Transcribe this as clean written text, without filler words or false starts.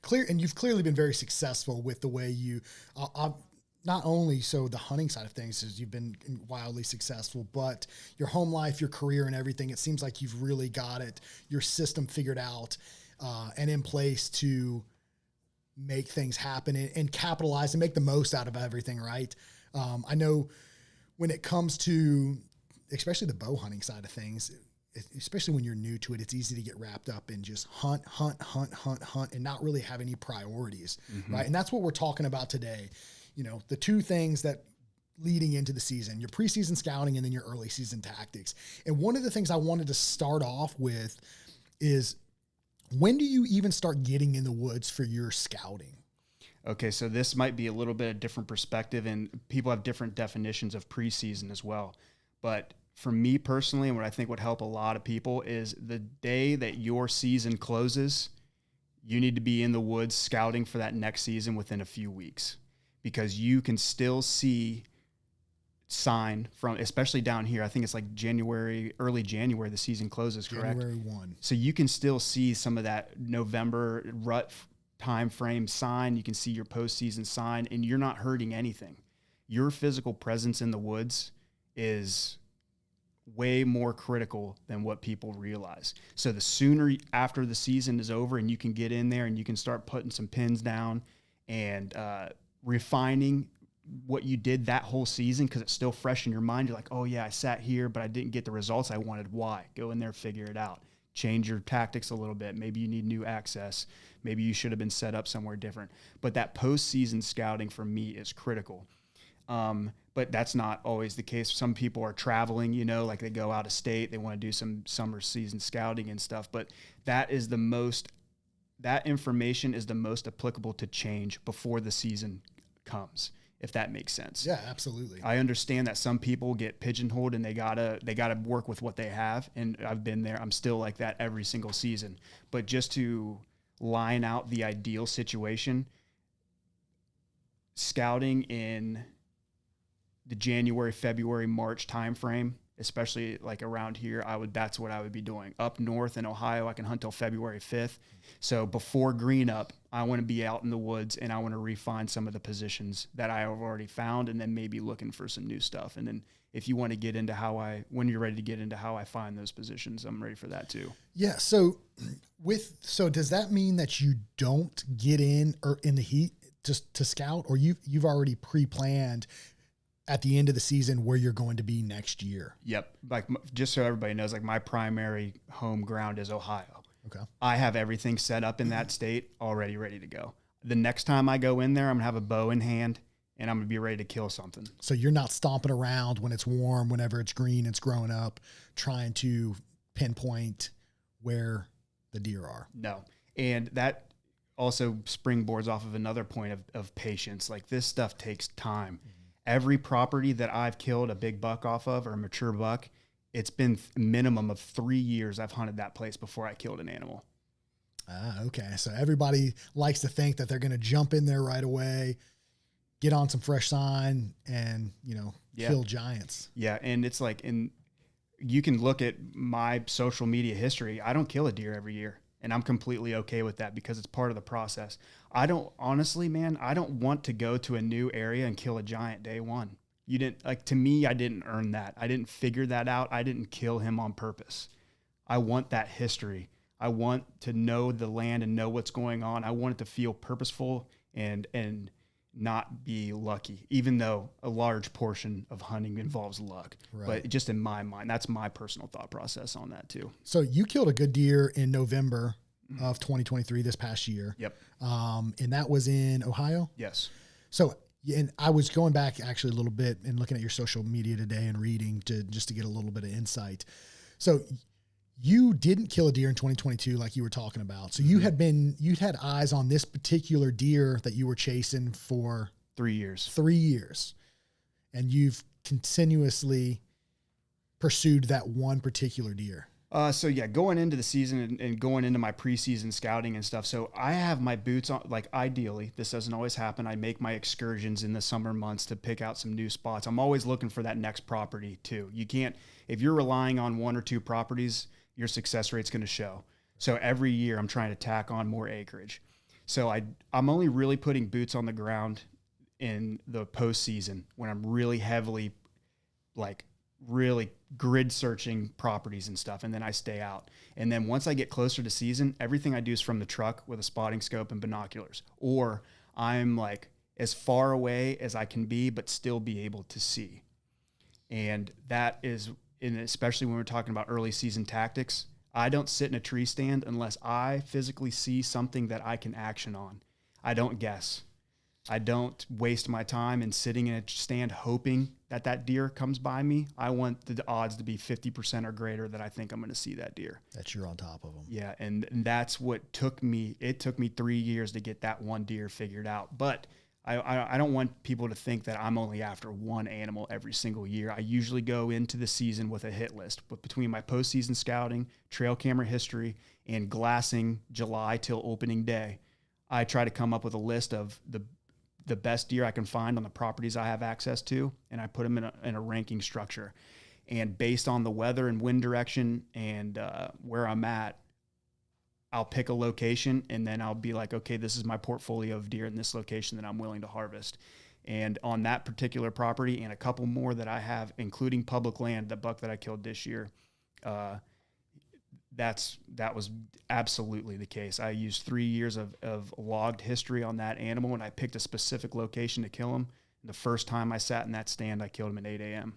Clear, and you've clearly been very successful with the way you, not only so the hunting side of things is you've been wildly successful, but your home life, your career and everything, it seems like you've really got your system figured out, and in place to make things happen and capitalize and make the most out of everything. Right. I know when it comes to, especially the bow hunting side of things, especially when you're new to it, it's easy to get wrapped up in just hunt, and not really have any priorities. Right. And that's what we're talking about today. The two things that leading into the season, your preseason scouting and then your early season tactics. And one of the things I wanted to start off with is, when do you even start getting in the woods for your scouting? Okay, so this might be a little bit of different perspective, and people have different definitions of preseason as well. But for me personally, and what I think would help a lot of people, is the day that your season closes, you need to be in the woods scouting for that next season within a few weeks, because you can still see sign from, especially down here, I think it's like early January, the season closes, correct? January 1. So you can still see some of that November rut time frame sign. You can see your postseason sign, and you're not hurting anything. Your physical presence in the woods is way more critical than what people realize. So the sooner after the season is over and you can get in there and you can start putting some pins down and refining what you did that whole season, because it's still fresh in your mind. You're like, oh yeah, I sat here, but I didn't get the results I wanted. Why? Go in there, figure it out. Change your tactics a little bit. Maybe you need new access. Maybe you should have been set up somewhere different. But that postseason scouting for me is critical. But that's not always the case. Some people are traveling, like they go out of state, they want to do some summer season scouting and stuff. But that information is the most applicable to change before the season comes, if that makes sense. Yeah, absolutely. I understand that some people get pigeonholed and they gotta work with what they have. And I've been there. I'm still like that every single season. But just to line out the ideal situation, scouting in the January, February, March timeframe, especially like around here, that's what I would be doing. Up north in Ohio, I can hunt till February 5th. So before green up, I want to be out in the woods and I want to refine some of the positions that I have already found, and then maybe looking for some new stuff. And then if you want to get into when you're ready to get into how I find those positions, I'm ready for that too. Yeah. So does that mean that you don't get in or in the heat just to scout, or you've already pre-planned at the end of the season where you're going to be next year? Yep. Like, just so everybody knows, like, my primary home ground is Ohio. Okay. I have everything set up in that state already ready to go. The next time I go in there, I'm gonna have a bow in hand and I'm gonna be ready to kill something. So you're not stomping around when it's warm, whenever it's green, it's growing up, trying to pinpoint where the deer are. No. And that also springboards off of another point of patience. Like, this stuff takes time. Every property that I've killed a big buck off of, or a mature buck, it's been a minimum of 3 years I've hunted that place before I killed an animal. Okay. So everybody likes to think that they're going to jump in there right away, get on some fresh sign, and, kill giants. Yeah. And it's like, you can look at my social media history. I don't kill a deer every year. And I'm completely okay with that, because it's part of the process. Honestly, man, I don't want to go to a new area and kill a giant day one. To me, I didn't earn that. I didn't figure that out. I didn't kill him on purpose. I want that history. I want to know the land and know what's going on. I want it to feel purposeful and not be lucky, even though a large portion of hunting involves luck. Right. But just in my mind, that's my personal thought process on that too. So you killed a good deer in November of 2023, this past year. Yep. And that was in Ohio? Yes. So, and I was going back actually a little bit and looking at your social media today and reading just to get a little bit of insight. So you didn't kill a deer in 2022 like you were talking about. So you'd had eyes on this particular deer that you were chasing for 3 years. 3 years. And you've continuously pursued that one particular deer. So yeah, going into the season and going into my preseason scouting and stuff. So I have my boots on, like, ideally, this doesn't always happen. I make my excursions in the summer months to pick out some new spots. I'm always looking for that next property too. You can't, if you're relying on one or two properties, your success rate's going to show. So every year I'm trying to tack on more acreage. So I'm only really putting boots on the ground in the postseason when I'm really heavily, like really grid searching properties and stuff. And then I stay out. And then once I get closer to season, everything I do is from the truck with a spotting scope and binoculars, or I'm like as far away as I can be, but still be able to see. And that is, and especially when we're talking about early season tactics, I don't sit in a tree stand unless I physically see something that I can action on. I don't guess. I don't waste my time in sitting in a stand hoping that that deer comes by me. I want the odds to be 50% or greater that I think I'm going to see that deer. That you're on top of them. Yeah, and that's what took me. It took me 3 years to get that one deer figured out. But I don't want people to think that I'm only after one animal every single year. I usually go into the season with a hit list. But between my postseason scouting, trail camera history, and glassing July till opening day, I try to come up with a list of the best deer I can find on the properties I have access to, and I put them in a ranking structure. And based on the weather and wind direction and where I'm at, I'll pick a location, and then I'll be like, okay, this is my portfolio of deer in this location that I'm willing to harvest. And on that particular property and a couple more that I have, including public land, the buck that I killed this year, that was absolutely the case. I used 3 years of logged history on that animal, and I picked a specific location to kill him. And the first time I sat in that stand, I killed him at 8 a.m.